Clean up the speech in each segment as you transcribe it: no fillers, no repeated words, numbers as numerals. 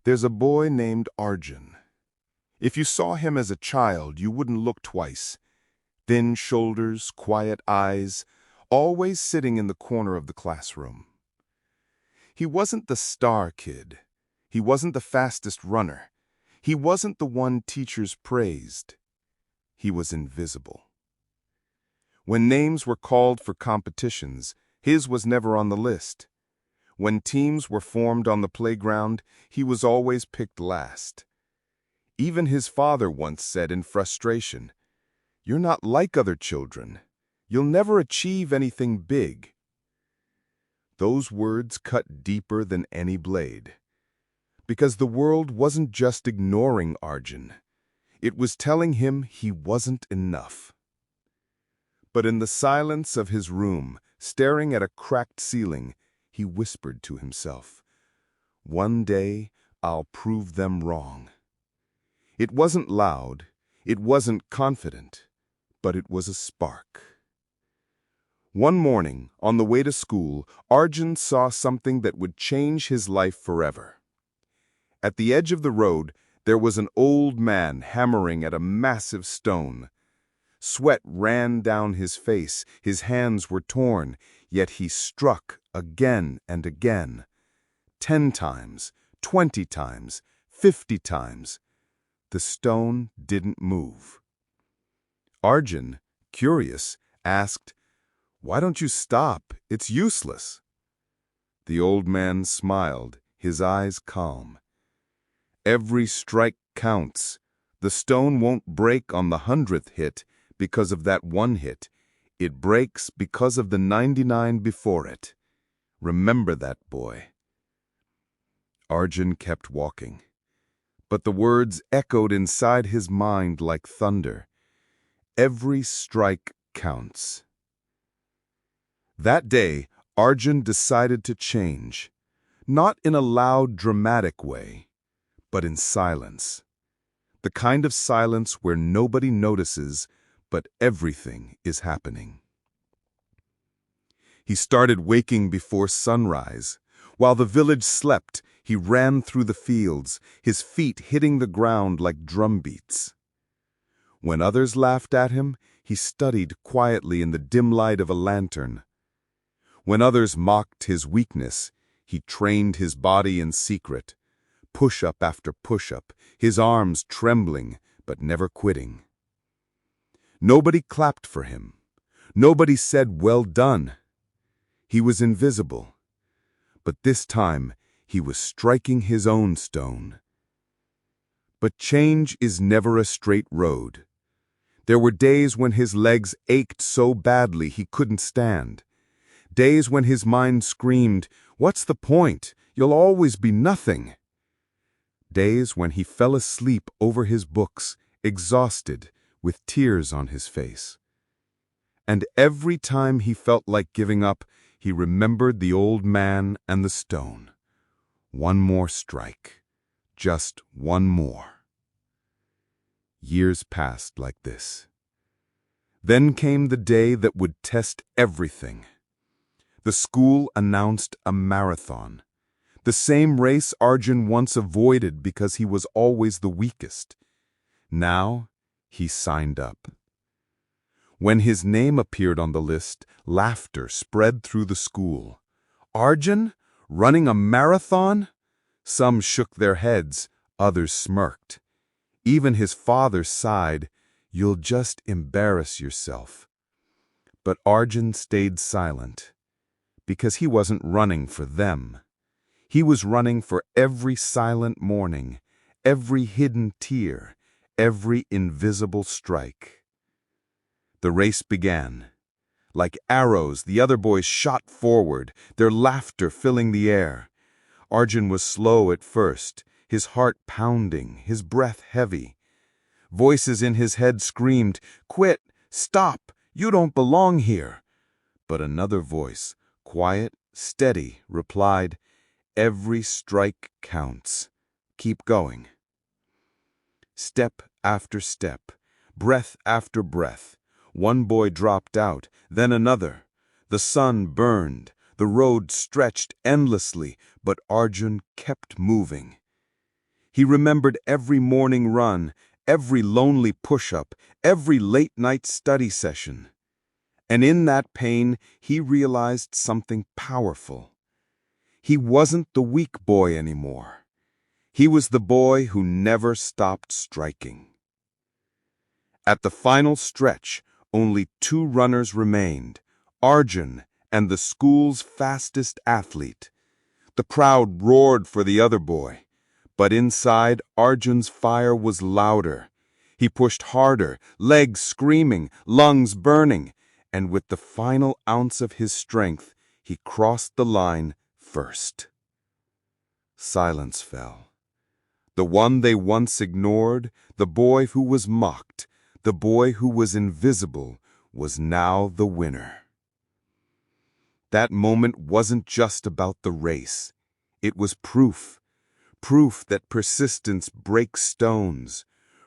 There's a boy named Arjun. If you saw him as a child, you wouldn't look twice. Thin shoulders, quiet eyes, always sitting in the corner of the classroom. He wasn't the star kid. He wasn't the fastest runner. He wasn't the one teachers praised. He was invisible. When names were called for competitions, his was never on the list. When teams were formed on the playground, he was always picked last. Even his father once said in frustration, "You're not like other children. You'll never achieve anything big." Those words cut deeper than any blade. Because the world wasn't just ignoring Arjun. It was telling him he wasn't enough. But in the silence of his room, staring at a cracked ceiling, he whispered to himself, "One day, I'll prove them wrong." It wasn't loud, it wasn't confident, but it was a spark. One morning, on the way to school, Arjun saw something that would change his life forever. At the edge of the road, there was an old man hammering at a massive stone. Sweat ran down his face, his hands were torn, yet he struck again and again. 10 times, 20 times, 50 times. The stone didn't move. Arjun, curious, asked, "Why don't you stop? It's useless." The old man smiled, his eyes calm. "Every strike counts. The stone won't break on the 100th hit because of that one hit. It breaks because of the 99 before it. Remember that, boy." Arjun kept walking. But the words echoed inside his mind like thunder. Every strike counts. That day, Arjun decided to change. Not in a loud, dramatic way, but in silence. The kind of silence where nobody notices, but everything is happening. He started waking before sunrise. While the village slept, he ran through the fields, his feet hitting the ground like drumbeats. When others laughed at him, he studied quietly in the dim light of a lantern. When others mocked his weakness, he trained his body in secret, push-up after push-up, his arms trembling but never quitting. Nobody clapped for him. Nobody said, "Well done." He was invisible. But this time, he was striking his own stone. But change is never a straight road. There were days when his legs ached so badly he couldn't stand. Days when his mind screamed, "What's the point? You'll always be nothing." Days when he fell asleep over his books, exhausted, with tears on his face. And every time he felt like giving up, he remembered the old man and the stone. One more strike. Just one more. Years passed like this. Then came the day that would test everything. The school announced a marathon. The same race Arjun once avoided because he was always the weakest. Now, he signed up. When his name appeared on the list, laughter spread through the school. Arjun? Running a marathon? Some shook their heads, others smirked. Even his father sighed, "You'll just embarrass yourself." But Arjun stayed silent, because he wasn't running for them. He was running for every silent morning, every hidden tear, every invisible strike. The race began. Like arrows, the other boys shot forward, their laughter filling the air. Arjun was slow at first, his heart pounding, his breath heavy. Voices in his head screamed, "Quit! Stop! You don't belong here!" But another voice, quiet, steady, replied, "Every strike counts. Keep going." Step after step, breath after breath, one boy dropped out, then another. The sun burned, the road stretched endlessly, but Arjun kept moving. He remembered every morning run, every lonely push-up, every late-night study session. And in that pain, he realized something powerful. He wasn't the weak boy anymore. He was the boy who never stopped striking. At the final stretch, only 2 runners remained, Arjun and the school's fastest athlete. The crowd roared for the other boy, but inside, Arjun's fire was louder. He pushed harder, legs screaming, lungs burning, and with the final ounce of his strength, he crossed the line first. Silence fell. The one they once ignored, the boy who was mocked, the boy who was invisible, was now the winner. That moment wasn't just about the race. It was proof. Proof that persistence breaks stones.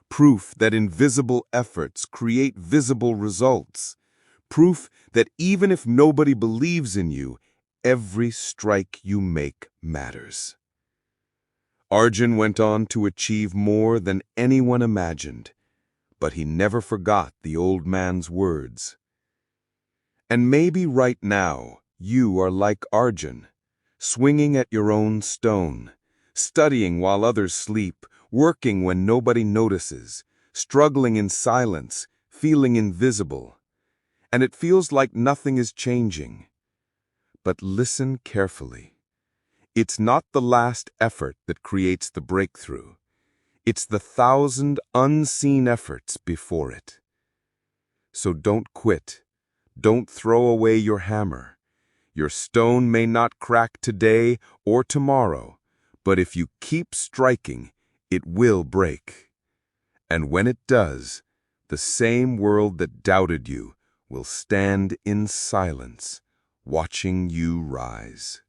Proof that invisible efforts create visible results. Proof that even if nobody believes in you, every strike you make matters. Arjun went on to achieve more than anyone imagined, but he never forgot the old man's words. And maybe right now, you are like Arjun, swinging at your own stone, studying while others sleep, working when nobody notices, struggling in silence, feeling invisible. And it feels like nothing is changing. But listen carefully. It's not the last effort that creates the breakthrough. It's the 1,000 unseen efforts before it. So don't quit. Don't throw away your hammer. Your stone may not crack today or tomorrow, but if you keep striking, it will break. And when it does, the same world that doubted you will stand in silence, watching you rise.